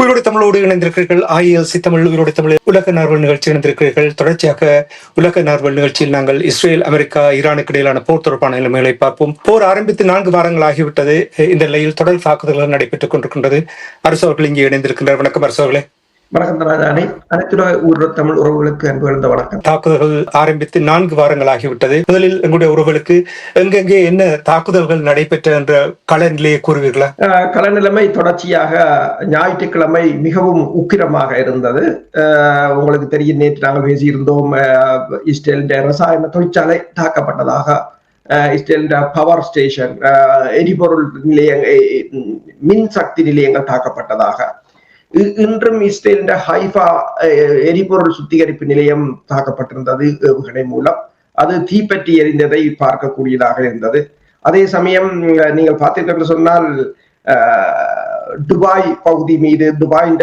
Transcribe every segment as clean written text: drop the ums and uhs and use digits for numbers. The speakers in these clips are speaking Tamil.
உயிரோடு தமிழோடு இணைந்திருக்கிறீர்கள். IELTS தமிழ் உயிரோடு தமிழ் உலக நார்வல் நிகழ்ச்சி இணைந்திருக்கிறீர்கள். தொடர்ச்சியாக உலக நார்வல் நிகழ்ச்சியில் நாங்கள் இஸ்ரேல், அமெரிக்கா, ஈரானுக்கு இடையிலான போர் தொடர்பான நிலைமைகளை பார்ப்போம். போர் ஆரம்பித்து 4 வாரங்கள் ஆகிவிட்டது. இந்த நிலையில் தொடர் தாக்குதல்கள் நடைபெற்றுக் கொண்டிருக்கின்றது. அரசு அவர்கள் இங்கே இணைந்திருக்கின்றார். வணக்கம் அரசு அவர்களே. வணக்கம் தராஜானி. அனைத்துலக ஊர் தமிழ் உறவுகளுக்கு அன்பு கலந்த வணக்கம். தாக்குதல்கள் ஆரம்பித்து 4 வாரங்கள் ஆகிவிட்டது. முதலில் எங்களுடைய உறவுகளுக்கு எங்கெங்கே என்ன தாக்குதல்கள் நடைபெற்ற என்ற கள நிலையை கூறுவீர்களா? கள நிலைமை தொடர்ச்சியாக ஞாயிற்றுக்கிழமை மிகவும் உக்கிரமாக இருந்தது. உங்களுக்கு தெரியும், நேற்று நாங்கள் பேசியிருந்தோம். இஸ்ரேல் ரசாயன தொழிற்சாலை தாக்கப்பட்டதாக, இஸ்ரேல் பவர் ஸ்டேஷன், எரிபொருள் நிலையங்கள், மின்சக்தி நிலையங்கள் தாக்கப்பட்டதாக. இன்றும் இஸ்ரேல் ஹைஃபா எரிபொருள் சுத்திகரிப்பு நிலையம் தாக்கப்பட்டிருந்தது ஏவுகணை மூலம். அது தீப்பற்றி எரிந்ததை பார்க்கக்கூடியதாக இருந்தது. அதே சமயம் நீங்கள் பார்த்தீர்கள் சொன்னால், துபாய் பகுதி மீது துபாயின்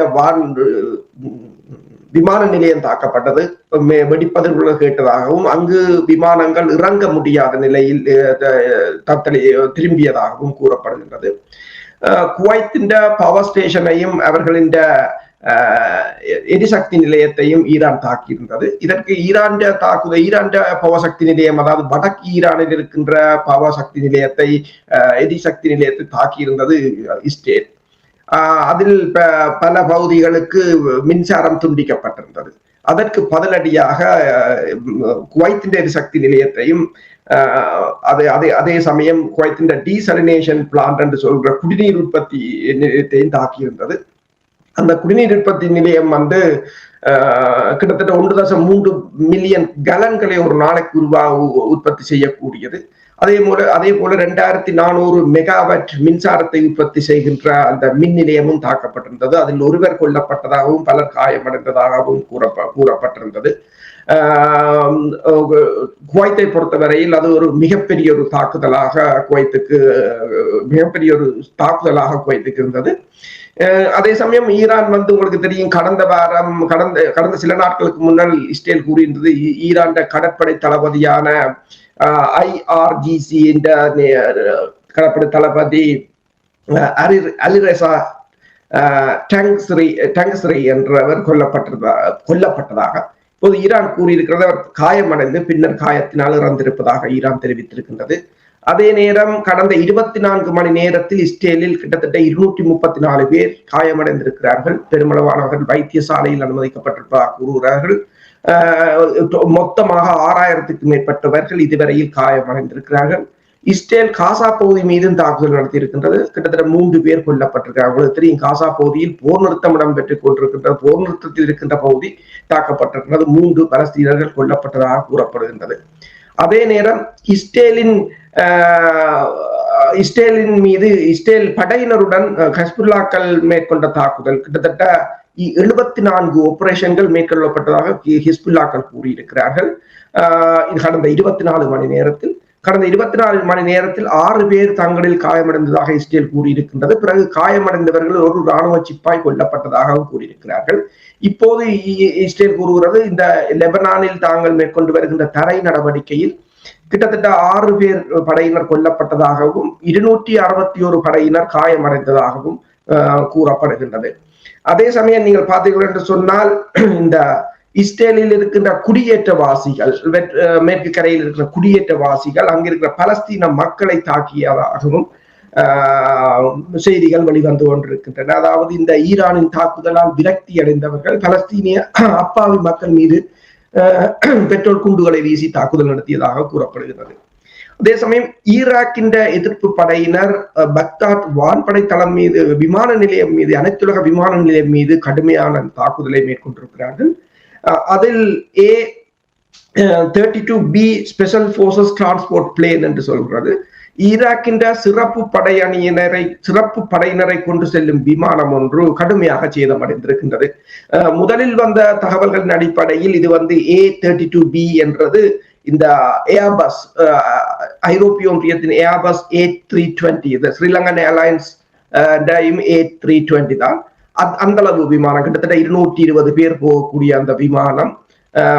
விமான நிலையம் தாக்கப்பட்டது. வெடிப்பதற்கு கேட்டதாகவும் அங்கு விமானங்கள் இறங்க முடியாத நிலையில் திரும்பியதாகவும் கூறப்படுகின்றது. குவைத்தின் பவர் ஸ்டேஷனையும் அவர்களின் எரிசக்தி நிலையத்தையும் ஈரான் தாக்கியிருந்தது. இதற்கு ஈரான் பவர் சக்தி நிலையம், அதாவது வடக்கு ஈரானில் இருக்கின்ற பவர் சக்தி நிலையத்தை, எரிசக்தி நிலையத்தை தாக்கியிருந்தது இஸ்ரேல். அதில் பல பகுதிகளுக்கு மின்சாரம் துண்டிக்கப்பட்டிருந்தது. அதற்கு பதிலடியாக குவைத்தின் எரிசக்தி நிலையத்தையும் அதே சமயம் குவைத்தின் டீசலினேஷன் பிளான்ட் என்று சொல்ற குடிநீர் உற்பத்தி நிலையத்தையும் தாக்கியிருந்தது. அந்த குடிநீர் உற்பத்தி நிலையம் கிட்டத்தட்ட 1.3 மில்லியன் கலன்களை ஒரு நாளைக்கு உற்பத்தி செய்யக்கூடியது. அதே போல 2400 மெகாவாட் மின்சாரத்தை உற்பத்தி செய்கின்ற அந்த மின் நிலையமும் தாக்கப்பட்டிருந்தது. அதில் ஒருவர் கொல்லப்பட்டதாகவும் பலர் காயமடைந்ததாகவும் கூறப்பட்டிருந்தது. குவைத்தை பொறுத்தவரையில் அது ஒரு மிகப்பெரிய ஒரு தாக்குதலாக குவைத்துக்கு இருந்தது. அதே சமயம் ஈரான் உங்களுக்கு தெரியும், கடந்த சில நாட்களுக்கு முன்னால் இஸ்ரேல் கூறியிருந்தது, ஈரான் கடற்படை தளபதியான IRGC என்ற கடற்படை தளபதி அலிரெசா டங்ஸ்ரி என்றவர் கொல்லப்பட்டதாக இப்போது ஈரான் கூறியிருக்கிறது. அவர் காயமடைந்து பின்னர் காயத்தினால் இறந்திருப்பதாக ஈரான் தெரிவித்திருக்கின்றது. அதே நேரம் கடந்த 24 மணி நேரத்தில் இஸ்ரேலில் கிட்டத்தட்ட 234 பேர் காயமடைந்திருக்கிறார்கள். பெருமளவானவர்கள் வைத்தியசாலையில் அனுமதிக்கப்பட்டிருப்பதாக கூறுகிறார்கள். மொத்தமாக 6000க்கும் மேற்பட்டவர்கள் இதுவரையில் காயமடைந்திருக்கிறார்கள். இஸ்ரேல் காசா பகுதி மீதும் தாக்குதல் நடத்தி இருக்கின்றது. கிட்டத்தட்ட 3 பேர் கொல்லப்பட்டிருக்கிறார்கள். உங்களுக்கு தெரியும், காசா பகுதியில் போர் நிறுத்தம் இடம்பெற்றுக் கொண்டிருக்கின்றது. போர் நிறுத்தத்தில் இருக்கின்ற பகுதி தாக்கப்பட்டிருக்கிறது. 3 பலஸ்தீனர்கள் கொல்லப்பட்டதாக கூறப்படுகின்றது. அதே நேரம் இஸ்ரேலின் மீது இஸ்ரேல் படையினருடன் ஹஸ்புல்லாக்கள் மேற்கொண்ட தாக்குதல், கிட்டத்தட்ட 74 ஆபரேஷன்கள் மேற்கொள்ளப்பட்டதாக ஹிஸ்புல்லாக்கள் கூறியிருக்கிறார்கள். இது கடந்த 24 மணி நேரத்தில் 6 பேர் தங்களில் காயமடைந்ததாக இஸ்ரேல் கூறியிருக்கின்றது. பிறகு காயமடைந்தவர்கள் ஒரு இராணுவ சிப்பாய் கொல்லப்பட்டதாக கூறியிருக்கிறார்கள். இப்போது இஸ்ரேல் கூறுகிறது, இந்த லெபனானில் தாங்கள் மேற்கொண்டு வருகின்ற தரை நடவடிக்கையில் கிட்டத்தட்ட 6 பேர் படையினர் கொல்லப்பட்டதாகவும் 261 படையினர் காயமடைந்ததாகவும் கூறப்படுகின்றது. அதே சமயம் நீங்கள் பார்த்தீர்கள் என்று சொன்னால், இந்த இஸ்ரேலில் இருக்கின்ற குடியேற்றவாசிகள், மேற்கு கரையில் இருக்கிற குடியேற்றவாசிகள் அங்கிருக்கிற பலஸ்தீன மக்களை தாக்கியதாகவும் செய்திகள் வெளிவந்து கொண்டிருக்கின்றன. அதாவது இந்த ஈரானின் தாக்குதலால் விரக்தி அடைந்தவர்கள் பலஸ்தீனிய அப்பாவி மக்கள் மீது பெட்ரோல் குண்டுகளை வீசி தாக்குதல் நடத்தியதாக கூறப்படுகிறது. அதே சமயம் ஈராக்கின் எதிர்ப்பு படையினர் பக்தாத் வான்படை தளம் மீது, விமான நிலையம் மீது, அனைத்துலக விமான நிலையம் மீது கடுமையான தாக்குதலை மேற்கொண்டிருக்கிறார்கள். அதில் A-32B special forces transport plane என்று சொல்கிறது. ஈராக்கின் சிறப்பு படையினரை கொண்டு செல்லும் விமானம் ஒன்று கடுமையாக சேதமடைந்திருக்கின்றது. முதலில் வந்த தகவல்களின் அடிப்படையில் இது A-32B என்றது இந்த ஏர்பஸ், ஐரோப்பிய ஒன்றியத்தின் Airbus A320, Sri Lankan airlines A320 தான். அந்த அளவு விமானம், கிட்டத்தட்ட 220 பேர் போகக்கூடிய அந்த விமானம்,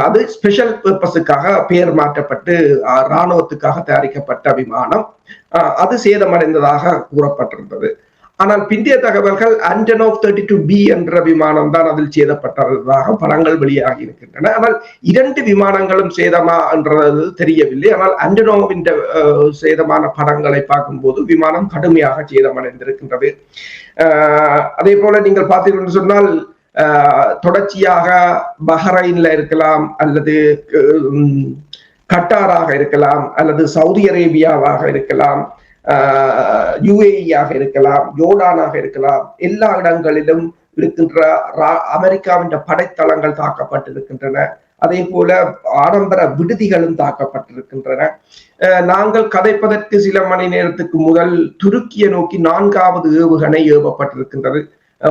அது ஸ்பெஷல் பர்பஸுக்காக பெயர் மாற்றப்பட்டு இராணுவத்துக்காக தயாரிக்கப்பட்ட விமானம். அது சேதமடைந்ததாக கூறப்பட்டிருந்தது. ஆனால் பிந்தைய தகவல்கள் ஆண்டனோவ் 32B என்ற விமானம் தான் அதில் சேதப்பட்டதாக படங்கள் வெளியாகி இருக்கின்றன. ஆனால் 2 விமானங்களும் சேதமா என்றது தெரியவில்லை. ஆனால் ஆண்டனோவின் சேதமான படங்களை பார்க்கும்போது விமானம் கடுமையாக சேதமடைந்திருக்கின்றது. அதே போல நீங்கள் பார்த்தீர்கள் சொன்னால் தொடர்ச்சியாக பஹ்ரைன்ல இருக்கலாம், அல்லது கட்டாராக இருக்கலாம், அல்லது சவுதி அரேபியாவாக இருக்கலாம், யுஏஇயாக இருக்கலாம், ஜோர்டானாக இருக்கலாம், எல்லா இடங்களிலும் இருக்கின்ற அமெரிக்காவின் படைத்தளங்கள் தாக்கப்பட்டிருக்கின்றன. அதே போல ஆடம்பர விடுதிகளும் தாக்கப்பட்டிருக்கின்றன. நாங்கள் கதைப்பதற்கு சில மணி நேரத்துக்கு முதல் துருக்கியை நோக்கி 4வது ஏவுகணை ஏவப்பட்டிருக்கின்றது.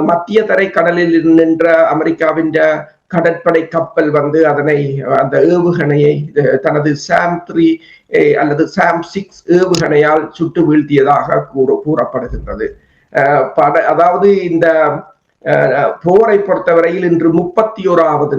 மத்திய தரை கடலில் நின்ற அமெரிக்காவின் கடற்படை கப்பல் வந்து அந்த ஏவுகணையை தனது SAM 3 அல்லது SAM 6 ஏவுகணையால் சுட்டு வீழ்த்தியதாக கூறப்படுகின்றது. அதாவது இந்த போரை பொறுத்தவரையில் இன்று 31வது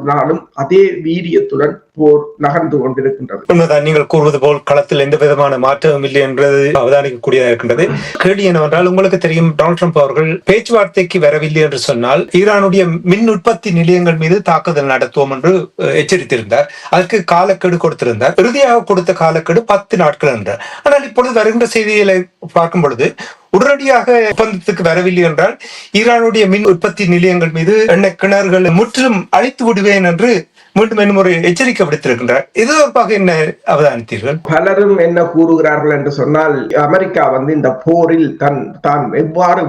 நாளும் அதே வீரியத்துடன் போர் நகர்ந்து கொண்டிருக்கின்றது. உண்மைதான், நீங்கள் கூறுவது போல் களத்தில் எந்த விதமான மாற்றமும் இல்லை என்றது அவதானிக்கக்கூடியதாக இருக்கின்றது. கேள்வி என்னவென்றால், உங்களுக்கு தெரியும், டொனால்ட் ட்ரம்ப் அவர்கள் பேச்சுவார்த்தைக்கு வரவில்லை என்று சொன்னால் ஈரானுடைய மின் உற்பத்தி நிலையங்கள் மீது தாக்குதல் நடத்துவோம் என்று எச்சரித்திருந்தார். அதற்கு காலக்கெடு கொடுத்திருந்தார். இறுதியாக கொடுத்த காலக்கெடு 10 நாட்கள் என்றார். ஆனால் இப்பொழுது வருகின்ற செய்திகளை பார்க்கும் பொழுது உடனடியாக ஒப்பந்தத்துக்கு வரவில்லை என்றால் ஈரானுடைய மின் உற்பத்தி நிலையங்கள் மீது எண்ணெய் கிணறுகள் முற்றிலும் அழித்து விடுவேன் என்று மீண்டும் இன்னொரு எச்சரிக்கை விடுத்திருக்கின்றார். இது தொடர்பாக என்ன அவதானித்தீர்கள்? பலரும் என்ன கூறுகிறார்கள் என்று சொன்னால், அமெரிக்கா வந்து இந்த போரில் தான் எவ்வாறு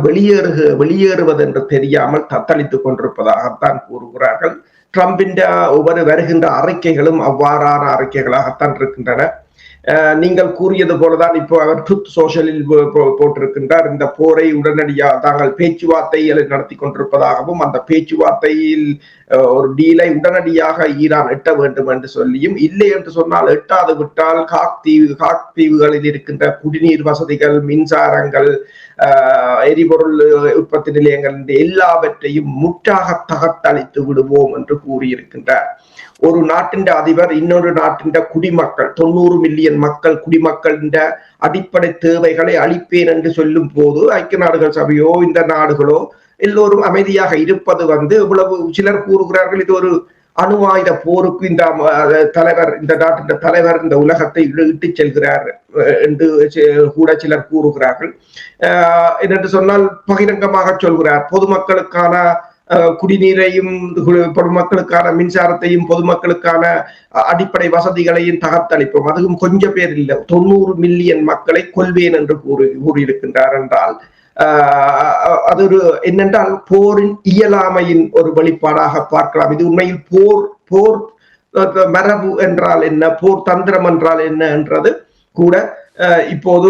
வெளியேறுவது என்று தெரியாமல் தத்தளித்துக் கொண்டிருப்பதாகத்தான் கூறுகிறார்கள். ட்ரம்பின் ஒவ்வொரு வருகின்ற அறிக்கைகளும் அவ்வாறான அறிக்கைகளாகத்தான் இருக்கின்றன. நீங்கள் கூறியது போலதான் இப்போ அவர் ட்ரூத் சோஷலில் போட்டிருக்கின்றார். இந்த போரை உடனடியாக தாங்கள் பேச்சுவார்த்தைகளை நடத்தி கொண்டிருப்பதாகவும், அந்த பேச்சுவார்த்தையில் ஒரு டீலை உடனடியாக ஈரான் எட்ட வேண்டும் என்று சொல்லியும், இல்லை என்று சொன்னால் எட்டாது விட்டால் காக் தீவுகளில் இருக்கின்ற குடிநீர் வசதிகள், மின்சாரங்கள், எரிபொருள் உற்பத்தி நிலையங்கள் எல்லாவற்றையும் முற்றாக தகர்த்தளித்து விடுவோம் என்று கூறியிருக்கின்றார். ஒரு நாட்டின் அதிபர் இன்னொரு நாட்டின் குடிமக்கள் 90 மில்லியன் குடிமக்களின் அடிப்படை தேவைகளை அளிப்பேன் என்று சொல்லும் போது ஐக்கிய நாடுகள் சபையோ இந்த நாடுகளோ எல்லோரும் அமைதியாக இருப்பது வந்து இவ்வளவு சிலர் கூறுகிறார்கள், இது ஒரு அணு ஆயுத போருக்கு இந்த நாட்டின் தலைவர் இந்த உலகத்தை இட்டு செல்கிறார் என்று கூட சிலர் கூறுகிறார்கள். என்று சொன்னால் பகிரங்கமாக சொல்கிறார், பொதுமக்களுக்கான குடிநீரையும், பொதுமக்களுக்கான மின்சாரத்தையும், பொதுமக்களுக்கான அடிப்படை வசதிகளையும் தகர்த்தளிப்போம், அதுவும் கொஞ்சம் பேர் இல்லை, 90 மில்லியன் மக்களை கொல்வேன் என்று கூறியிருக்கின்றார் என்றால் அது ஒரு என்னென்றால் போரின் இயலாமையின் ஒரு வெளிப்பாடாக பார்க்கலாம். இது உண்மையில் போர் மரபு என்றால் என்ன, போர் தந்திரம் என்றால் என்ன என்றது கூட இப்போது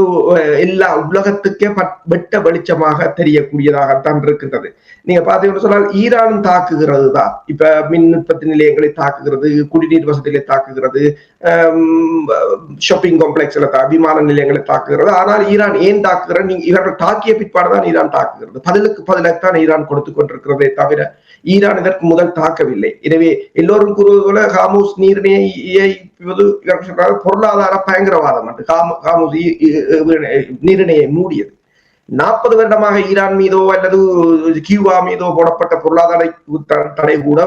எல்லா உலகத்துக்கே வெட்ட வெளிச்சமாக தெரியக்கூடியதாகத்தான் இருக்கின்றது. நீங்க பாத்தீங்கன்னு சொன்னால் ஈரான் தாக்குகிறது தான், இப்ப மின் உற்பத்தி நிலையங்களை தாக்குகிறது, குடிநீர் வசதிகளை தாக்குகிறது, ஷாப்பிங் காம்ப்ளெக்ஸ்ல விமான நிலையங்களை தாக்குகிறது. ஆனால் ஈரான் ஏன் தாக்குகிறது? இவர்கள் தாக்கிய பிற்பாடுதான் ஈரான் தாக்குகிறது. பதிலுக்கு பதிலாகத்தான் ஈரான் கொடுத்து கொண்டிருக்கிறதே தவிர ஈரான் இதற்கு முதல் தாக்கவில்லை. எனவே எல்லோரும் கூறுவது போல ஹார்முஸ் நீரிணையை பொருளாதார பயங்கரவாதம் என்று ஹார்முஸ் நீரிணையை மூடியது. 40 வருடமாக ஈரான் மீதோ அல்லது கியூபா மீதோ போடப்பட்ட பொருளாதார தடை கூட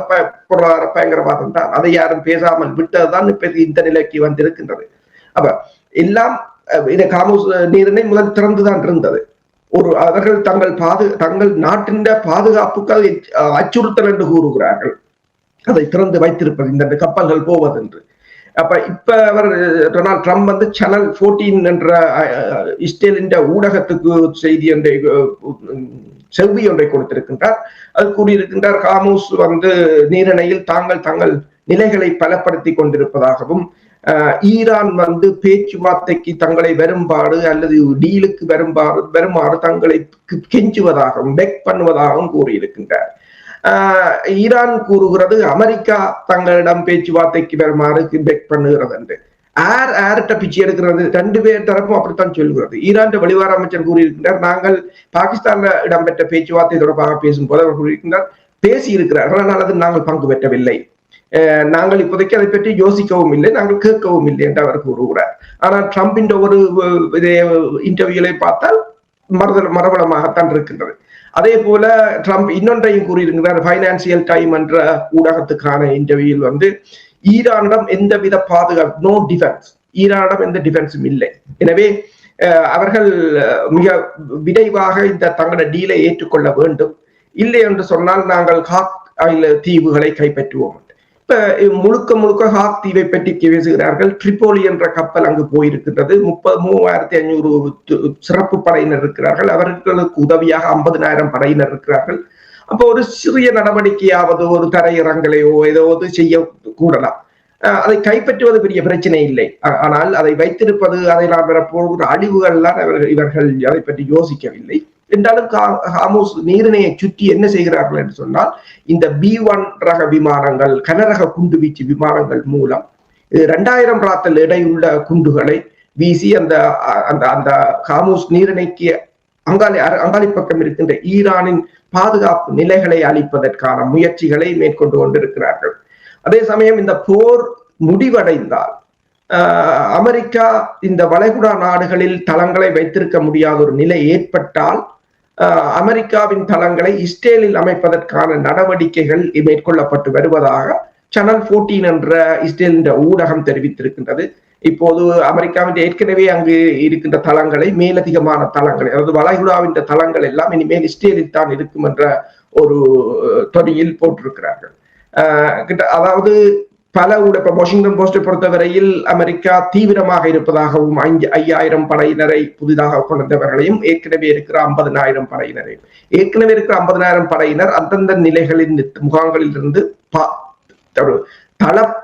பொருளாதார பயங்கரவாதம் தான். அதை யாரும் பேசாமல் விட்டதுதான் இப்ப இந்த நிலைக்கு வந்திருக்கின்றது. அப்ப எல்லாம் ஹார்முஸ் நீரிணை முதல் திறந்துதான் இருந்தது. அவர்கள் தங்கள் நாட்டின் பாதுகாப்புக்கு அச்சுறுத்தல் என்று கூறுகிறார்கள், அதை திறந்து வைத்திருப்பது இந்த கப்பல்கள் போவது என்று. அப்ப இப்ப அவர் டொனால்ட் ட்ரம்ப் வந்து சேனல் 14 என்ற இஸ்ரேலின் ஊடகத்துக்கு செய்தி செவ்வி ஒன்றை கொடுத்திருக்கின்றார். அது கூறியிருக்கின்றார், ஹார்முஸ் வந்து நீரிணையில் தங்கள் நிலைகளை பலப்படுத்தி கொண்டிருப்பதாகவும், ஈரான் வந்து பேச்சுவார்த்தைக்கு தங்களை வரும்பாடு அல்லது டீலுக்கு வருமாறு தங்களை கெஞ்சுவதாகவும் பெக் பண்ணுவதாகவும் கூறியிருக்கின்றார். ஈரான் கூறுகிறது அமெரிக்கா தங்களிடம் பேச்சுவார்த்தைக்கு வருமாறு பெக் பண்ணுகிறது என்று. யார்கிட்ட பிச்சை எடுக்கிறது? 2 பேர் தரப்பும் அப்படித்தான் சொல்கிறது. ஈரான் வெளிவார அமைச்சர் கூறியிருக்கின்றார், நாங்கள் பாகிஸ்தான்ல இடம்பெற்ற பேச்சுவார்த்தை தொடர்பாக பேசும்போது அவர் கூறியிருக்கின்றார், பேசி இருக்கிறார்கள், ஆனால் அது நாங்கள் பங்கு பெற்றவில்லை, நாங்கள் இப்போதைக்கு அதை பற்றி யோசிக்கவும் இல்லை, நாங்கள் கேட்கவும் இல்லை என்று அவர் கூறுகிறார். ஆனால் ட்ரம்பின் ஒரு இன்டர்வியூலை பார்த்தால் மறுபலமாகத்தான் இருக்கின்றது. அதே போல ட்ரம்ப் இன்னொன்றையும் கூறியிருக்கிறார். பைனான்சியல் டைம் என்ற ஊடகத்துக்கான இன்டர்வியூவில் வந்து ஈரானிடம் எந்தவித பாதுகாப்பு, நோ டிஃபென்ஸ், ஈரானிடம் எந்த டிஃபென்ஸும் இல்லை. எனவே அவர்கள் மிக விரைவாக இந்த தங்களோட டீலை ஏற்றுக்கொள்ள வேண்டும். இல்லை என்று சொன்னால் நாங்கள் ஹாக் தீவுகளை கைப்பற்றுவோம். இப்ப முழுக்க ஹாக் தீவை பற்றி பேசுகிறார்கள். ட்ரிபோலி என்ற கப்பல் அங்கு போயிருக்கின்றது. 33,500 சிறப்பு படையினர் இருக்கிறார்கள். அவர்களுக்கு உதவியாக 50,000 படையினர் இருக்கிறார்கள். அப்போ ஒரு சிறிய நடவடிக்கையாவது, ஒரு தரையிறங்கலையோ ஏதாவது செய்ய கூடலாம். அதை கைப்பற்றுவது பெரிய பிரச்சனை இல்லை. ஆனால் அதை வைத்திருப்பது, அதை நாம் பெறப்போகிற அழிவுகள்லாம் இவர்கள் அதை பற்றி யோசிக்கவில்லை. என்றாலும் ஹார்முஸ் நீரிணையை சுற்றி என்ன செய்கிறார்கள் என்று சொன்னால், இந்த B-1 ரக விமானங்கள், கனரக குண்டுவீச்சு விமானங்கள் மூலம் 2000 ராத்தல் எடையுள்ள குண்டுகளை வீசி அந்த அந்த ஹார்முஸ் நீரிணைக்கு அங்காளி பக்கம் இருக்கின்ற ஈரானின் பாதுகாப்பு நிலைகளை அளிப்பதற்கான முயற்சிகளை மேற்கொண்டு கொண்டிருக்கிறார்கள். அதே சமயம் இந்த போர் முடிவடைந்தால் அமெரிக்கா இந்த வளைகுடா நாடுகளில் தளங்களை வைத்திருக்க முடியாத ஒரு நிலை ஏற்பட்டால் அமெரிக்காவின் தளங்களை இஸ்ரேலில் அமைப்பதற்கான நடவடிக்கைகள் மேற்கொள்ளப்பட்டு வருவதாக சேனல் 14 என்ற இஸ்ரேலின் ஊடகம் தெரிவித்திருக்கின்றது. இப்போது அமெரிக்காவின் ஏற்கனவே அங்கு இருக்கின்ற தளங்களை, மேலதிகமான தளங்களை, அதாவது வளைகுடாவின் தளங்கள் எல்லாம் இனிமேல் இஸ்ரேலில் தான் இருக்கும் என்ற ஒரு தொனியில் போட்டிருக்கிறார்கள். அதாவது பல ஊடக வாஷிங்டன் போஸ்டை பொறுத்தவரையில் அமெரிக்கா தீவிரமாக இருப்பதாகவும் 5,000 படையினரை புதிதாக கொண்டவர்களையும் ஏற்கனவே இருக்கிற 50,000 படையினரையும், ஏற்கனவே இருக்கிற 50,000 படையினர் அந்தந்த நிலைகளின் முகாம்களில் இருந்து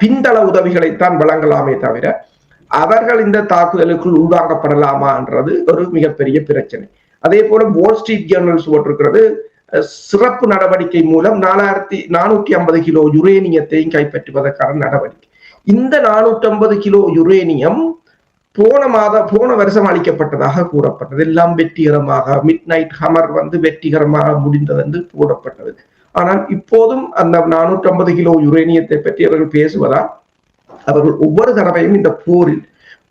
பின்தள உதவிகளைத்தான் வழங்கலாமே தவிர அவர்கள் இந்த தாக்குதலுக்குள் உள்வாங்கப்படலாமா என்றது ஒரு மிகப்பெரிய பிரச்சனை. அதே போல வால் ஸ்ட்ரீட் ஜேர்னல்ஸ் போட்டிருக்கிறது, சிறப்பு நடவடிக்கை மூலம் 450 கிலோ யுரேனியத்தையும் கைப்பற்றுவதற்கான நடவடிக்கை. இந்த 450 கிலோ யுரேனியம் போன வருஷம் அளிக்கப்பட்டதாக கூறப்பட்டது. எல்லாம் வெற்றிகரமாக, மிட் நைட் ஹமர் வந்து வெற்றிகரமாக முடிந்தது என்று கூறப்பட்டது. ஆனால் இப்போதும் அந்த 450 கிலோ யுரேனியத்தை பற்றி அவர்கள் பேசுவதால் அவர்கள் ஒவ்வொரு தடவையும் இந்த போரில்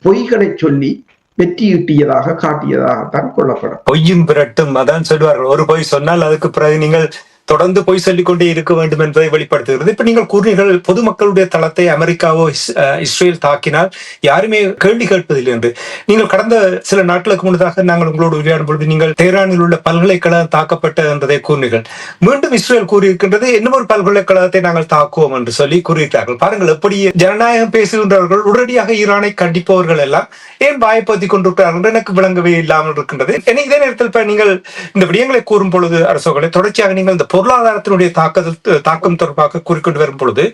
பொய்களை சொல்லி வெற்றி ஈட்டியதாக காட்டியதாகத்தான் கொள்ளப்படும். பொய்யும் பிறட்டும், அதான் சொல்வார்கள். ஒரு பொய் சொன்னால் அதுக்கு பிறகு நீங்கள் தொடர்ந்து பொய் சொல்லிக் கொண்டே இருக்க வேண்டும் என்பதை வெளிப்படுத்துகிறது. இப்ப நீங்கள் கூறினீர்கள், பொதுமக்களுடைய தளத்தை அமெரிக்காவோ இஸ்ரேல் தாக்கினால் யாருமே கேள்வி கேட்பதில்லை என்று. நீங்கள் கடந்த சில நாட்களுக்கு முன்னதாக நாங்கள் உங்களோடு உரையாடும் பொழுது நீங்கள் தெஹ்ரானில் உள்ள பல்கலைக்கழகம் தாக்கப்பட்ட என்பதை கூறினீர்கள். மீண்டும் இஸ்ரேல் கூறியிருக்கின்றது, இன்னும் ஒரு பல்கலைக்கழகத்தை நாங்கள் தாக்குவோம் என்று சொல்லி கூறியிருக்கிறார்கள். பாருங்கள், எப்படி ஜனநாயகம் பேசுகின்றவர்கள் உடனடியாக ஈரானை கண்டிப்பவர்கள் எல்லாம் ஏன் வாய்ப்பத்தி கொண்டிருக்கிறார்கள் என்று எனக்கு விளங்கவே இல்லாமல் இருக்கின்றது. இதே நேரத்தில் இப்ப நீங்கள் இந்த விடயங்களை கூறும் பொழுது அரசுகளை தொடர்ச்சியாக நீங்கள் இந்த பொருளாதாரத்தினுடைய தாக்கம் தொடர்பாக கூறிக்கொண்டு வரும் பொழுது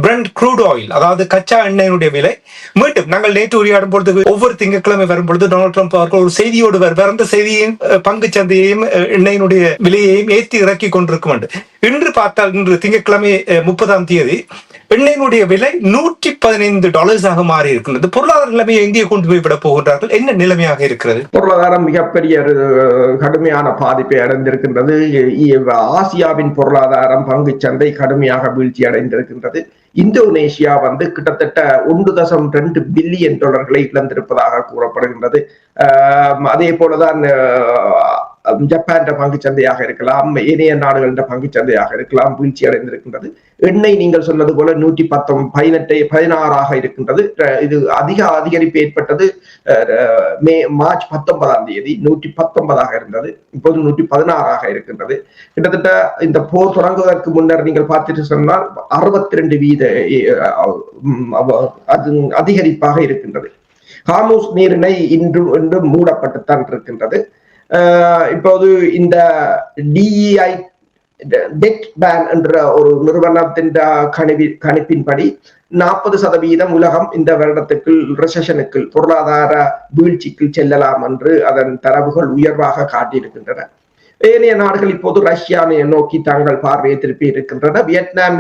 பிரெண்ட் க்ரூட் ஆயில், அதாவது கச்சா எண்ணெயினுடைய விலை மீண்டும் நாங்கள் நேற்று உரையாடும் பொழுது ஒவ்வொரு திங்கட்கிழமை வரும் பொழுது டொனால்ட் ட்ரம்ப் அவர்கள் ஒரு செய்தியோடு வருவார். அந்த செய்தியையும் பங்கு சந்தையையும் எண்ணெயினுடைய விலையையும் ஏற்றி இறக்கி கொண்டிருக்கும் என்று. இன்று பார்த்தால் இன்று திங்கட்கிழமை 30ஆம் தேதி எண்ணெயினுடைய விலை $115 மாறி இருக்கின்றது. பொருளாதார நிலைமையை எங்கே கொண்டு போய் விட போகின்றார்கள்? என்ன நிலைமையாக இருக்கிறது? பொருளாதாரம் மிகப்பெரிய கடுமையான பாதிப்பை அடைந்திருக்கின்றது. ஆசியாவின் பொருளாதாரம், பங்கு சந்தை கடுமையாக வீழ்ச்சி அடைந்திருக்கின்றது. இந்தோனேஷியா வந்து கிட்டத்தட்ட $1.2 பில்லியன் இழந்திருப்பதாக கூறப்படுகின்றது. அதே போலதான் ஜப்பான் பங்கு சந்தையாக இருக்கலாம், ஏனைய நாடுகளின் பங்கு சந்தையாக இருக்கலாம், வீழ்ச்சி அடைந்திருக்கின்றது. எண்ணெய் நீங்கள் சொன்னது போல 116 இருக்கின்றது. இது அதிகரிப்பு ஏற்பட்டது மார்ச் 19ஆம் தேதி 119 இருந்தது. இப்போது 116 இருக்கின்றது. கிட்டத்தட்ட இந்த போர் தொடங்குவதற்கு முன்னர் நீங்கள் பார்த்துட்டு சொன்னால் 62% அதிகரிப்பாக இருக்கின்றது. ஹார்முஸ் நீரிணை இன்று மூடப்பட்டுத்தான் இருக்கின்றது. இப்போது இந்த DEI டெட் பேன் என்ற ஒரு நிறுவனத்தின் கணிப்பின்படி 40% உலகம் இந்த வருடத்துக்குள் ரெசெஷனுக்குள், பொருளாதார வீழ்ச்சிக்குள் செல்லலாம் என்று அதன் தரவுகள் உயர்வாக காட்டியிருக்கின்றன. ஏனைய நாடுகள் இப்போது ரஷ்யாவை நோக்கி தங்கள் பார்வையை திருப்பி இருக்கின்றன. வியட்நாம்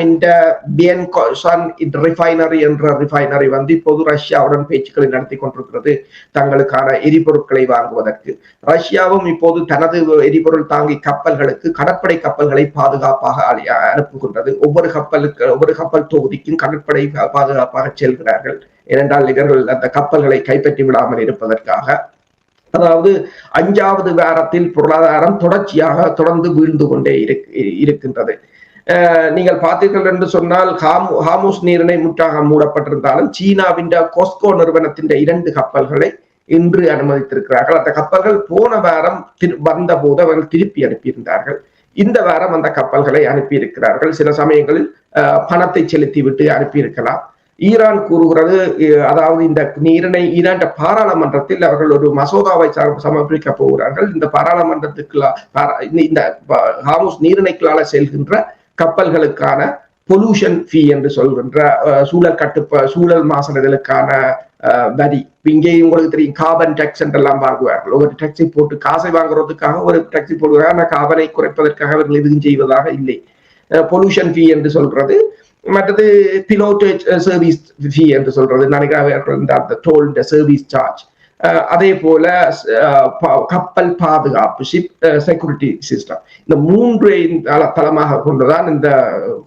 ரிஃபைனரி என்ற ரிஃபைனரி வந்து இப்போது ரஷ்யாவுடன் பேச்சுக்களை நடத்தி கொண்டிருக்கிறது தங்களுக்கான எரிபொருட்களை வாங்குவதற்கு. ரஷ்யாவும் இப்போது தனது எரிபொருள் தாங்கி கப்பல்களுக்கு கடற்படை கப்பல்களை பாதுகாப்பாக அனுப்புகின்றது. ஒவ்வொரு கப்பல் தொகுதிக்கும் கடற்படை பாதுகாப்பாக செல்கிறார்கள். ஏனென்றால் இவர்கள் அந்த கப்பல்களை கைப்பற்றி விடாமல் இருப்பதற்காக. அதாவது 5வது வாரத்தில் பொருளாதாரம் தொடர்ச்சியாக தொடர்ந்து வீழ்ந்து கொண்டே இருக்கின்றது. நீங்கள் பார்த்தீர்கள் என்று சொன்னால் ஹார்முஸ் நீரிணை முற்றாக மூடப்பட்டிருந்தாலும் சீனாவின் கோஸ்கோ நிறுவனத்தின் 2 கப்பல்களை இன்று அனுமதித்திருக்கிறார்கள். அந்த கப்பல்கள் போன வாரம் வந்த போது அவர்கள் திருப்பி அனுப்பியிருந்தார்கள். இந்த வாரம் அந்த கப்பல்களை அனுப்பியிருக்கிறார்கள். சில சமயங்களில் பணத்தை செலுத்திவிட்டு அனுப்பியிருக்கலாம். ஈரான் கூறுகிறது, அதாவது இந்த நீரிணை ஈரான் பாராளுமன்றத்தில் அவர்கள் ஒரு மசோதாவை சமர்ப்பிக்க போகிறார்கள். இந்த பாராளுமன்றத்துக்கு இந்த ஹார்முஸ் நீரிணைகளால செல்கின்ற கப்பல்களுக்கான பொல்யூஷன் ஃபீ என்று சொல்கின்ற சூழல் மாசடைதலுக்கான வரி. இங்கே உங்களுக்கு தெரியும், கார்பன் டேக்ஸ் என்றெல்லாம் வாங்குவார்கள். ஒரு டாக்ஸி போட்டு காசை வாங்குறதுக்காக ஒரு டாக்ஸி போடுவாங்க. ஆனால் கார்பனை குறைப்பதற்காக அவர்கள் எதுவும் செய்வதாக இல்லை. பொல்யூஷன் ஃபீ என்று சொல்றது. மற்றது பிலோட் சர்வீஸ் ஃபீ என்று சொல்றது, நினைக்கிறார்கள் டோல் சர்வீஸ் சார்ஜ். அதே போல கப்பல் பாதுகாப்பு, ஷிப் செக்யூரிட்டி சிஸ்டம், இந்த 3 தளமாக கொண்டுதான் இந்த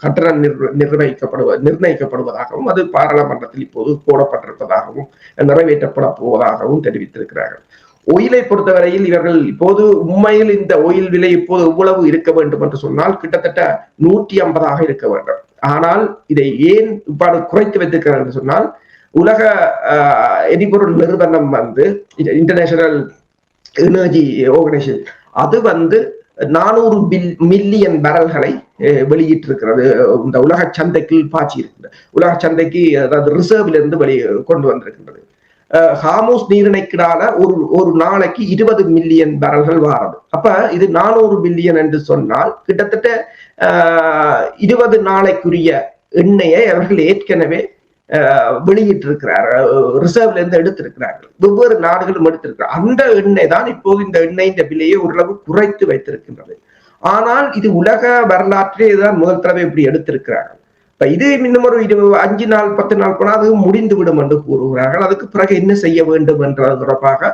கட்டணம் நிர்ணயிக்கப்படுவதாகவும் அது பாராளுமன்றத்தில் இப்போது போடப்பட்டிருப்பதாகவும் நிறைவேற்றப்பட போவதாகவும் தெரிவித்திருக்கிறார்கள். ஒயிலை பொறுத்தவரையில் இவர்கள் இப்போது உண்மையில் இந்த ஒயில் விலை இப்போது எவ்வளவு இருக்க வேண்டும் என்று சொன்னால் கிட்டத்தட்ட 150 இருக்க வேண்டும். ஆனால் இதை ஏன் இவ்வாறு குறைத்து வைத்திருக்கிறார் என்று சொன்னால், உலக எரிபொருள் நிறுவனம் இன்டர்நேஷனல் எனர்ஜி ஆர்கனைசேஷன் அது 400 மில்லியன் பேரல்களை வெளியிட்டிருக்கிறது. இந்த உலக சந்தைக்கு பாய்ச்சி இருக்கிறது. உலக சந்தைக்கு, அதாவது ரிசர்வ்ல இருந்து கொண்டு வந்திருக்கின்றது. ஹார்முஸ் நீரிணைக்கினால ஒரு நாளைக்கு 20 மில்லியன் பேரல்கள் வாரது. அப்ப இது 400 மில்லியன் என்று சொன்னால் கிட்டத்தட்ட 20 நாளைக்குரிய எண்ணெயை அவர்கள் ஏற்கனவே வெளியிட்டிருக்கிறார்கள். ரிசர்வ்ல இருந்து எடுத்திருக்கிறார்கள். வெவ்வேறு நாடுகளும் எடுத்திருக்கிறார். அந்த எண்ணெய் தான் இப்போது இந்த எண்ணெயின் விலையை ஓரளவு குறைத்து வைத்திருக்கின்றது. ஆனால் இது உலக வரலாற்றிலே இதுதான் முதல் தடவை இப்படி எடுத்திருக்கிறார்கள். இது இன்னும் ஒரு 5 நாள் 10 நாள் போனால் அது முடிந்துவிடும் என்று கூறுகிறார்கள். அதுக்கு பிறகு என்ன செய்ய வேண்டும் என்ற தொடர்பாக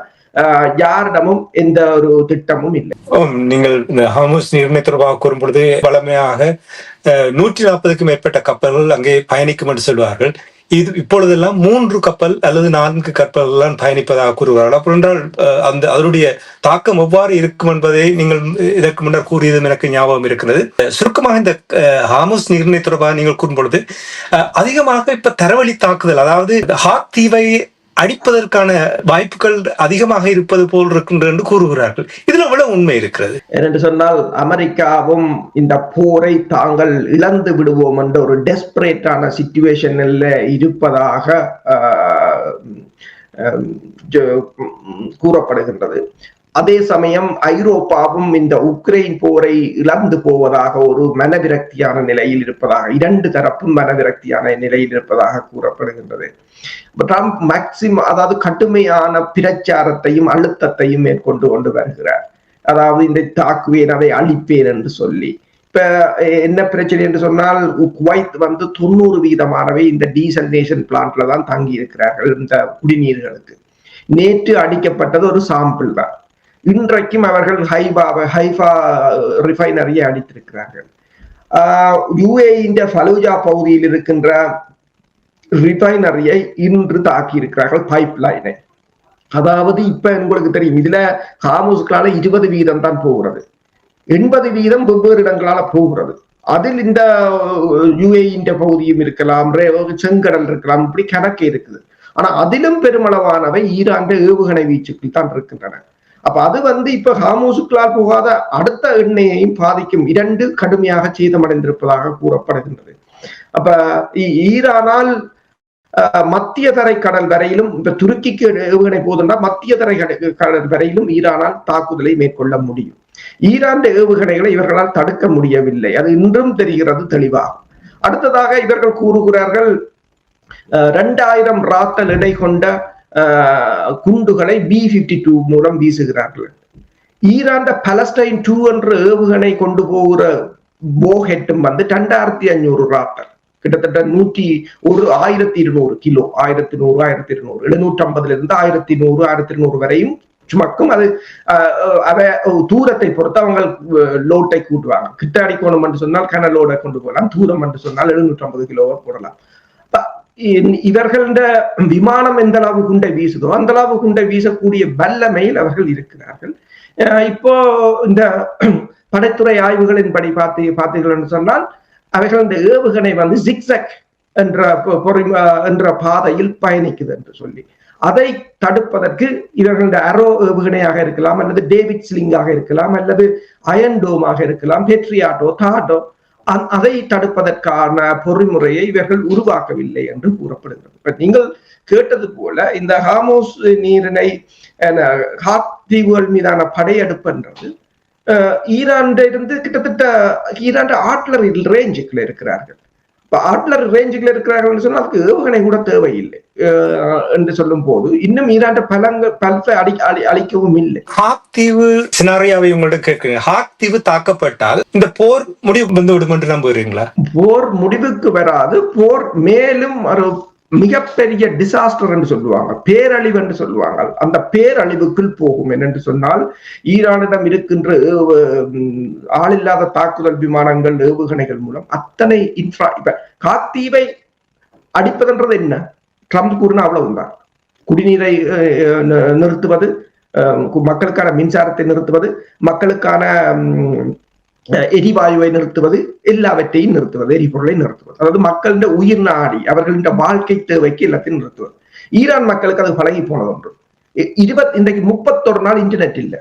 யாரிடமும் எந்த ஒரு திட்டமும் இல்லை. நீங்கள் ஹார்முஸ் நீரிணை தொடர்பாக கூறும் பொழுது வளமையாக 140க்கும் மேற்பட்ட கப்பல்கள் அங்கே பயணிக்கும் என்று சொல்வார்கள். இது இப்பொழுதெல்லாம் 3 கப்பல் அல்லது 4 கப்பல்கள் பயணிப்பதாக கூறுவார்கள். அப்படி என்றால் அதனுடைய தாக்கம் எவ்வாறு இருக்கும் என்பதை நீங்கள் இதற்கு முன்னர் கூறியதும் எனக்கு ஞாபகம் இருக்கிறது. சுருக்கமாக இந்த ஹார்முஸ் நீரிணை தொடர்பாக நீங்கள் கூறும் பொழுது அதிகமாக இப்ப தரவழி தாக்குதல், அதாவது ஹாத் தீவை அடிப்பதற்கான வாய்ப்புகள் அதிகமாக இருப்பது போல் இருக்கின்றது என்று கூறுகிறார்கள். இதுல எவ்வளவு உண்மை இருக்கிறது என்று சொன்னால், அமெரிக்காவும் இந்த போரை தாங்கள் இழந்து விடுவோம் என்ற ஒரு டெஸ்பரேட்டான சிச்சுவேஷன்ல இருப்பதாக கூறப்படுகின்றது. அதே சமயம் ஐரோப்பாவும் இந்த உக்ரைன் போரை இழந்து போவதாக ஒரு மனவிரக்தியான நிலையில் இருப்பதாக, 2 தரப்பும் மனவிரக்தியான நிலையில் இருப்பதாக கூறப்படுகின்றது. ட்ரம்ப் அதாவது கடுமையான பிரச்சாரத்தையும் அழுத்தத்தையும் மேற்கொண்டு கொண்டு வருகிறார். அதாவது இந்த தாக்குவேன், அதை அழிப்பேன் என்று சொல்லி. இப்ப என்ன பிரச்சனை என்று சொன்னால், குவைத் 90% இந்த டீசல்டேஷன் பிளான்ட்ல தான் தங்கி இருக்கிறார்கள். இந்த குடிநீர்களுக்கு நேற்று அடிக்கப்பட்டது ஒரு சாம்பிள் தான். இன்றைக்கும் அவர்கள் ஹைஃபா ரிஃபைனரியை அடித்திருக்கிறார்கள். யுஏஇ ஃபலூஜா பகுதியில் இருக்கின்ற ரிஃபைனரியை இன்று தாக்கி இருக்கிறார்கள், பைப் லைனை. அதாவது இப்ப உங்களுக்கு தெரியும், இதுல ஹார்முஸ்களால 20% தான் போகிறது, 80% வெவ்வேறு இடங்களால போகிறது. அதில் இந்த யுஏஇ பகுதியும் இருக்கலாம், செங்கடல் இருக்கலாம், இப்படி கணக்கு இருக்குது. ஆனா அதிலும் பெருமளவானவை ஈரான் ஏவுகணை வீச்சுக்கள் தான் இருக்கின்றன. அப்ப அது இப்ப ஹார்முஸ்களால் போகாத அடுத்த எண்ணெயையும் பாதிக்கும். 2 கடுமையாக சேதமடைந்திருப்பதாக கூறப்படுகின்றது. அப்ப ஈரானால் மத்திய தரை கடல் வரையிலும், இப்ப துருக்கிக்கு ஏவுகணை போதுன்னா மத்திய தரை கடல் வரையிலும் ஈரானால் தாக்குதலை மேற்கொள்ள முடியும். ஈரான் ஏவுகணைகளை இவர்களால் தடுக்க முடியவில்லை. அது இன்றும் தெரிகிறது தெளிவாகும். அடுத்ததாக இவர்கள் கூறுகிறார்கள் 2000 ராத்தல் எடை கொண்ட குண்டுகளை B-52 மூலம் வீசுகிறார்கள். ஈரான் பலஸ்டைன் 2 என்ற ஏவுகணை கொண்டு போகிற போஹெட்டும் 2500 ராத்தல், கிட்டத்தட்ட 1200 கிலோ, 1100 750 இருந்து 1100 1200 வரையும் சுமக்கும். அது தூரத்தை பொறுத்து அவங்க லோட்டை கூட்டுவாங்க. கிட்ட அடிக்கணும் என்று சொன்னால் கன லோடை கொண்டு போகலாம், தூரம் என்று சொன்னால் 750 கிலோவை போடலாம். இவர்கள விமானம் எந்த அளவு குண்டை வீசுதோ அந்த அளவு குண்டை வீசக்கூடிய வல்லமையில் அவர்கள் இருக்கிறார்கள். இப்போ இந்த படைத்துறை ஆய்வுகளின்படி பார்த்தீர்கள் என்று சொன்னால் அவைகள் இந்த ஏவுகணை வந்து ஜிக்ஸாக் என்ற பாதையில் பயணிக்குது என்று சொல்லி அதை தடுப்பதற்கு இவர்கள அரோ ஏவுகணையாக இருக்கலாம், அல்லது டேவிட் ஸ்லிங்காக இருக்கலாம், அல்லது அயன்டோமாக இருக்கலாம், பெட்ரியாட்டோ தாட்டோ, அதை தடுப்பதற்கான பொறிமுறையை இவர்கள் உருவாக்கவில்லை என்று கூறப்படுகிறது. இப்ப நீங்கள் கேட்டது போல இந்த ஹார்மோஸ் நீரிணை தீவுகள் மீதான படையெடுப்புன்றது ஈரானிலிருந்து கிட்டத்தட்ட ஈரான் ஆர்ட்லரி ரேஞ்சுக்குள்ள இருக்கிறார்கள். இப்ப ஆர்ட்லரி ரேஞ்சுக்குள்ள இருக்கிறார்கள் சொன்னா அதுக்கு ஏவுகணை கூட தேவையில்லை என்று சொல்லும் போது இன்னும் ஈரான் பலத்தை அழிக்கவும் இல்லை. ஹாக் தீவு சினாரியாவை உங்கள்ட்ட கேட்கிறேன். ஹாக் தீவு தாக்கப்பட்டால் இந்த போர் முடிவு வந்து விடும் என்று நம்புறீங்களா? போர் முடிவுக்கு வராது. போர் மேலும் ஒரு மிகப்பெரிய டிசாஸ்டர் என்று சொல்லுவாங்க, பேரழிவு என்று சொல்லுவாங்க. அந்த பேரழிவுக்குள் போகும் என்று சொன்னால் ஈரானிடம் இருக்கின்ற ஆளில்லாத தாக்குதல் விமானங்கள் ஏவுகணைகள் மூலம் அத்தனை இப்ப காத்தீவை அடிப்பதுன்றது என்ன? ட்ரம்ப் கூறின அவ்வளவுதான். குடிநீரை நிறுத்துவது, மக்களுக்கான மின்சாரத்தை நிறுத்துவது, மக்களுக்கான எரிவாயுவை நிறுத்துவது, எல்லாவற்றையும் நிறுத்துவது, எரிபொருளை நிறுத்துவது, அதாவது மக்களின் உயிர் நாடி அவர்களின் வாழ்க்கை தேவைக்கு எல்லாத்தையும் நிறுத்துவது. ஈரான் மக்களுக்கு அது பழகி போனது ஒன்று. இன்றைக்கு 31 நாள் இன்டர்நெட் இல்லை.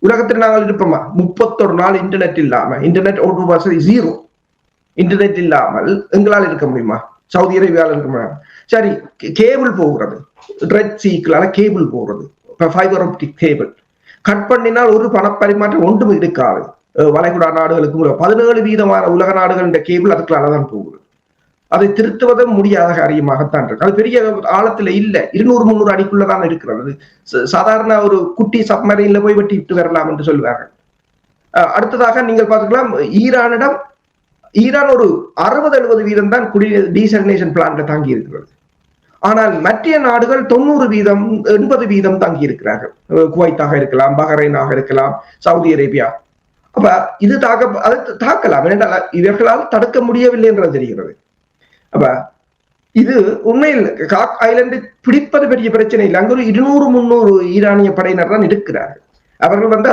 உலகத்தில் நாங்கள் இருப்போமா? 31 நாள் இன்டர்நெட் இல்லாம, இன்டர்நெட் ஒரு வசதி ஜீரோ, இன்டர்நெட் இல்லாமல் எங்களால் இருக்க முடியுமா? சவுதி அரேபியாவில் இருக்க முடியாது. சரி, கேபிள் போகிறது, ரெட் சீக்களால கேபிள் போகிறது, ஃபைபர் ஆப்டிக் கேபிள் கட் பண்ணினால் ஒரு பணப்பரிமாற்றம் ஒன்றும் இருக்காது. வளைகுடா நாடுகளுக்கு 17% உலக நாடுகள் கேபிள் அதுக்குள்ளாலதான் போகுது. அதை திருத்துவதும் முடியாத காரியமாகத்தான் இருக்கு. அது பெரிய ஆழத்துல இல்லை, 200-300 அடிக்குள்ளதான் இருக்கிறது. சாதாரண ஒரு குட்டி சப்மரைன்ல போய் வெட்டிட்டு வரலாம் என்று சொல்லுவார்கள். அடுத்ததாக நீங்கள் பார்த்துக்கலாம், ஈரான் ஒரு 60-70% தான் டீசலினேஷன் பிளான்ட்ல தாங்கி இருக்கிறது. ஆனால் மற்ற நாடுகள் 90%-80% தாங்கி இருக்கிறார்கள். குவைத்தாக இருக்கலாம், பஹ்ரைனாக இருக்கலாம், சவுதி அரேபியா. அப்ப இது தாக்கலாம், இவர்களால் தடுக்க முடியவில்லை என்றது தெரிகிறது. அப்ப இது உண்மையில் காக் ஐலண்டை பிடிப்பது பெரிய பிரச்சனை இல்லை. அங்க ஒரு 200-300 ஈரானிய படையினர் தான் இருக்கிறார்கள். அவர்கள் வந்து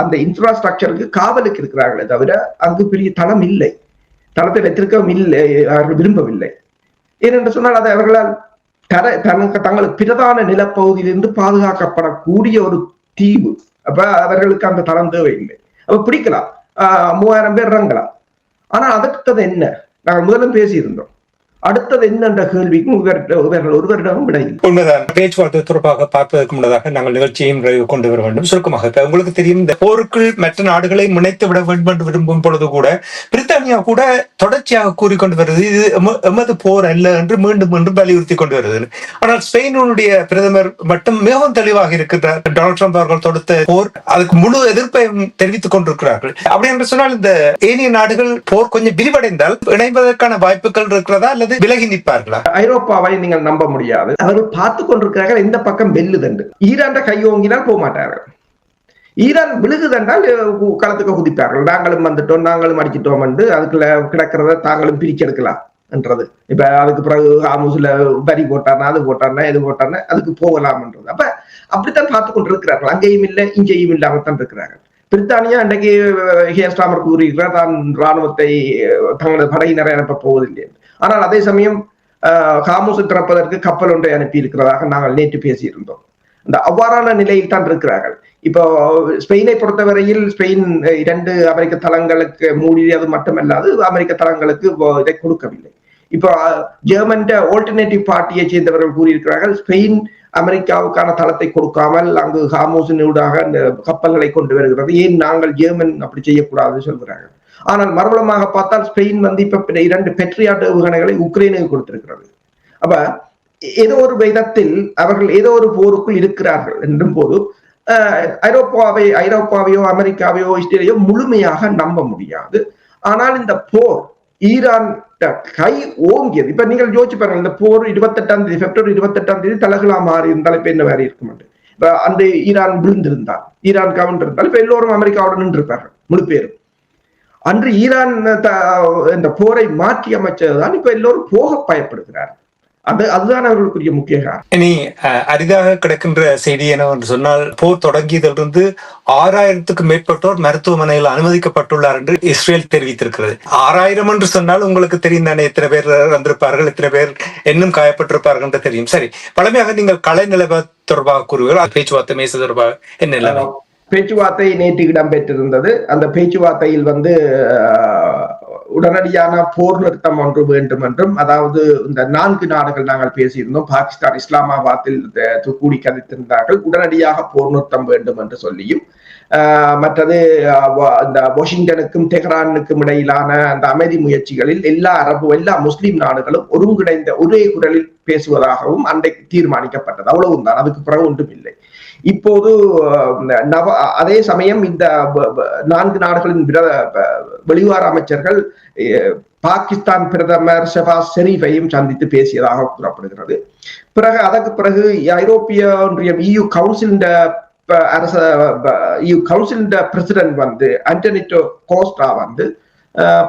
அந்த இன்ஃப்ராஸ்ட்ரக்சருக்கு காவலுக்கு இருக்கிறார்களே தவிர அங்கு பெரிய தளம் இல்லை, தளத்தை வைத்திருக்கவும் இல்லை, அவர்கள் விரும்பவில்லை. ஏனென்று சொன்னால் அதை அவர்களால் தங்களுக்கு பிரதான நிலப்பகுதியிலிருந்து பாதுகாக்கப்படக்கூடிய ஒரு தீவு. அப்ப அவர்களுக்கு அந்த தளம் தேவையில்லை. அப்ப பிடிக்கலாம், 3000 பேர் இறங்கலாம். ஆனா அடுத்தது என்ன? நாங்கள் முதலும் பேசியிருந்தோம், அடுத்தது என்னென்ற கேள்விக்கும் இவர்கள் ஒருவரிடமும் விடையில்லை. உண்மைதான். பேச்சுவார்த்தை தொடர்பாக பார்ப்பதற்கு முன்னதாக நாங்கள் நிகழ்ச்சியையும் கொண்டு வர வேண்டும். சுருக்கமாக, உங்களுக்கு தெரியும், இந்த போருக்குள் மற்ற நாடுகளை முனைத்து விட வேண்டும் என்று விரும்பும் பொழுது கூட பிரித்தானியா கூட தொடர்ச்சியாக கூறிக்கொண்டு வருது, இது எமது போர் அல்ல என்று மீண்டும் மீண்டும் வலியுறுத்தி கொண்டு வருது. ஆனால் ஸ்பெயினுடைய பிரதமர் மட்டும் மிகவும் தெளிவாக இருக்கிறார். டொனால்ட் ட்ரம்ப் அவர்கள் தொடுத்த போர், அதுக்கு முழு எதிர்ப்பையும் தெரிவித்துக் கொண்டிருக்கிறார்கள். அப்படி என்று சொன்னால் இந்த ஏனைய நாடுகள் போர் கொஞ்சம் விரிவடைந்தால் இணைவதற்கான வாய்ப்புகள் இருக்கிறதா அல்லது விலகி நிற்பார்களா? ஐரோப்பாவை நீங்கள் நம்ப முடியாது. அவர்கள் பார்த்து கொண்டிருக்கிறார்கள் எந்த பக்கம் வெல்லுதண்டு. ஈரான் கையோங்கினால் போக மாட்டார்கள். ஈரான் விழுகுதென்றால் களத்துக்கு குதிப்பார்கள். நாங்களும் வந்துட்டோம், நாங்களும் அடிச்சிட்டோம் என்று அதுக்குள்ள கிடக்கிறத தாங்களும் பிரிச்செடுக்கலாம் என்றது. இப்ப அதுக்கு பிறகு ஹார்முஸ்ல வரி போட்டார்னா, அது போட்டார்னா, இது போட்டார்னா அதுக்கு போகலாம் என்றது. அப்ப அப்படித்தான் பார்த்து கொண்டு இருக்கிறார்கள். அங்கேயும் இல்லை, இங்கேயும் இல்லாமத்தான் இருக்கிறார்கள். பிரித்தானியா இன்றைக்கு ஹேஸ்டாமர் கூறுகிறார், தான் ராணுவத்தை தங்களது படையினரை அனுப்ப போவதில்லை. ஆனால் அதே சமயம் ஹார்முஸை திறப்பதற்கு கப்பல் ஒன்றை அனுப்பி இருக்கிறதாக நாங்கள் நேற்று பேசியிருந்தோம். இந்த அவ்வாறான நிலையில் தான் இருக்கிறார்கள். இப்போ ஸ்பெயினை பொறுத்தவரையில் ஸ்பெயின் 2 அமெரிக்க தளங்களுக்கு மூடியது மட்டுமல்லாது அமெரிக்க தளங்களுக்கு இதை கொடுக்கவில்லை. இப்போ ஜெர்மன் ஆல்டர்னேட்டிவ் பார்ட்டியை சேர்ந்தவர்கள் கூறியிருக்கிறார்கள், ஸ்பெயின் அமெரிக்காவுக்கான தளத்தை கொடுக்காமல் அங்கு ஹார்முஸின் ஊடாக இந்த கப்பல்களை கொண்டு வருகிறது, ஏன் நாங்கள் ஜெர்மன் அப்படி செய்யக்கூடாது சொல்கிறார்கள். ஆனால் மறுபலமாக பார்த்தால் ஸ்பெயின் வந்து இப்ப 2 பெட்ரியாட் ஏவுகணைகளை உக்ரைனுக்கு கொடுத்திருக்கிறது. அப்ப ஏதோ ஒரு விதத்தில் அவர்கள் ஏதோ ஒரு போருக்குள் இருக்கிறார்கள் என்றும் போது ஐரோப்பாவையோ அமெரிக்காவையோ இஸ்ரேலையோ முழுமையாக நம்ப முடியாது. ஆனால் இந்த போர் ஈரான் கை ஓங்கியது. இப்ப நீங்கள் யோசிச்சு பாருங்க, இந்த போர் 28ஆம் தேதி பிப்ரவரி 28ஆம் தேதி தலகுலா மாறி இருந்தால் இப்ப என்ன வேற இருக்கும். இப்ப அந்த ஈரான் விழுந்திருந்தால், ஈரான் கவர்ந்திருந்தால் இப்ப எல்லோரும் அமெரிக்காவோட நின்று இருப்பார்கள் முழு பேரும். அன்று ஈரான் இந்த போரை மாற்றி அமைச்சதுதான் இப்ப எல்லோரும் போக பயப்படுகிறார். அதுதான் அவர்களுக்குரிய முக்கிய காரணம். இனி அரிதாக கிடக்கின்ற செய்தி என்னவென்று சொன்னால், போர் தொடங்கியதிலிருந்து 6000க்கும் மேற்பட்டோர் மருத்துவமனையில் அனுமதிக்கப்பட்டுள்ளார் என்று இஸ்ரேல் தெரிவித்திருக்கிறது. 6000 என்று சொன்னால் உங்களுக்கு தெரியும் தானே, எத்தனை பேர் வந்திருப்பார்கள், எத்தனை பேர் இன்னும் காயப்பட்டிருப்பார்கள் என்று தெரியும். சரி, பழமையாக நீங்கள் கலை நிலவ தொடர்பாக கூறுவீர்கள், பேச்சுவார்த்தை மேசை தொடர்பாக என்ன நிலைமை? பேச்சுவார்த்தை நேற்று இடம்பெற்றிருந்தது. அந்த பேச்சுவார்த்தையில் உடனடியான போர் நிறுத்தம் ஒன்று வேண்டும் என்றும், அதாவது இந்த 4 நாடுகள் நாங்கள் பேசியிருந்தோம், பாகிஸ்தான் இஸ்லாமாபாத்தில் கூடி கதைத்திருந்தார்கள், உடனடியாக போர் நிறுத்தம் வேண்டும் என்று சொல்லியும், மற்றது இந்த வாஷிங்டனுக்கும் தெஹ்ரானுக்கும் இடையிலான அந்த அமைதி முயற்சிகளில் எல்லா முஸ்லிம் நாடுகளும் ஒருங்கிணைந்த ஒரே குரலில் பேசுவதாகவும் அன்றைக்கு தீர்மானிக்கப்பட்டது. அவ்வளவுதான், அதுக்கு பிறகு ஒன்றும் இல்லை. இப்போது அதே சமயம் இந்த 4 நாடுகளின் வெளிவார அமைச்சர்கள் பாகிஸ்தான் பிரதமர் ஷெபாஸ் ஷெரீஃபையும் சந்தித்து பேசியதாக கூறப்படுகிறது. அதற்கு பிறகு ஐரோப்பிய ஒன்றியம் EU council president Antonio Costa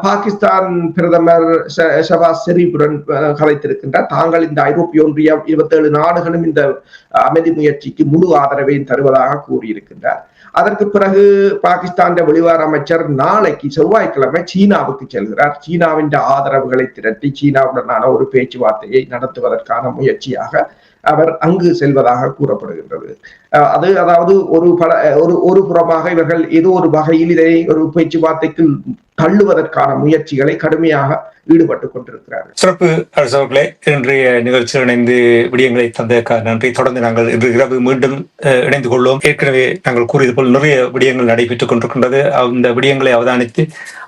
Pakistan பிரதமர் ஷெபாஸ் ஷெரீஃபுடன் கலைத்திருக்கின்றார். தாங்கள் இந்த ஐரோப்பிய ஒன்றியம் 27 நாடுகளும் இந்த அமைதி முயற்சிக்கு முழு ஆதரவை தருவதாக கூறியிருக்கின்றார். அதற்கு பிறகு பாகிஸ்தான் வெளிவார அமைச்சர் நாளைக்கு செவ்வாய்க்கிழமை சீனாவுக்கு செல்கிறார். சீனாவின் ஆதரவுகளை திரட்டி சீனாவுடனான ஒரு பேச்சுவார்த்தையை நடத்துவதற்கான முயற்சியாக அவர் அங்கு செல்வதாக கூறப்படுகின்றது. அதாவது ஒரு புறமாக இவர்கள் ஏதோ ஒரு வகையில் இதை ஒரு பேச்சுவார்த்தைக்கு தள்ளுவதற்கான முயற்சிகளை கடுமையாக ஈடுபட்டுக் கொண்டிருக்கிறார்கள். சிறப்பு அரசவர்களே, இன்றைய நிகழ்ச்சியில் இணைந்து விடயங்களை தந்ததற்காக நன்றி. தொடர்ந்து நாங்கள் இன்று இரவு மீண்டும் இணைந்து கொள்வோம். ஏற்கனவே நாங்கள் கூறியது போல் நிறைய விடயங்கள் நடைபெற்றுக் கொண்டிருக்கின்றது. அந்த விடயங்களை அவதானித்து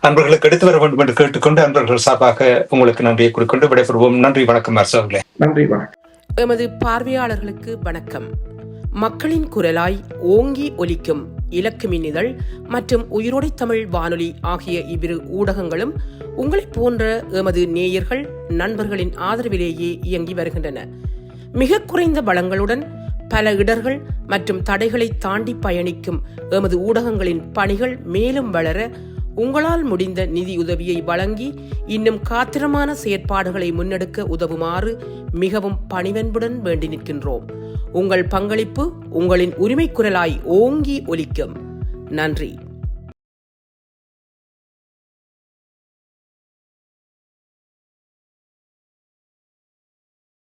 அன்பர்களுக்கு எடுத்து வர வேண்டும் என்று கேட்டுக்கொண்டு அன்பர்கள் சார்பாக உங்களுக்கு நன்றியை கூறிக்கொண்டு விடைபெறுவோம். நன்றி, வணக்கம் அரசவர்களே. நன்றி, வணக்கம். எமது பார்வையாளர்களுக்கு வணக்கம். மக்களின் குரலாய் ஓங்கி ஒலிக்கும் இலக்கு மின்னிதழ் மற்றும் உயிரோடை தமிழ் வானொலி ஆகிய இவ்விரு ஊடகங்களும் உங்களைப் போன்ற எமது நேயர்கள் நண்பர்களின் ஆதரவிலேயே இயங்கி வருகின்றன. மிக குறைந்த வளங்களுடன் பல இடர்கள் மற்றும் தடைகளை தாண்டி பயணிக்கும் எமது ஊடகங்களின் பணிகள் மேலும் வளர உங்களால் முடிந்த நிதியுதவியை வழங்கி இன்னும் காத்திரமான செயற்பாடுகளை முன்னெடுக்க உதவுமாறு மிகவும் பணிவன்புடன் வேண்டி நிற்கின்றோம். உங்கள் பங்களிப்பு உங்களின் உரிமை குரலாய் ஓங்கி ஒலிக்கும். நன்றி.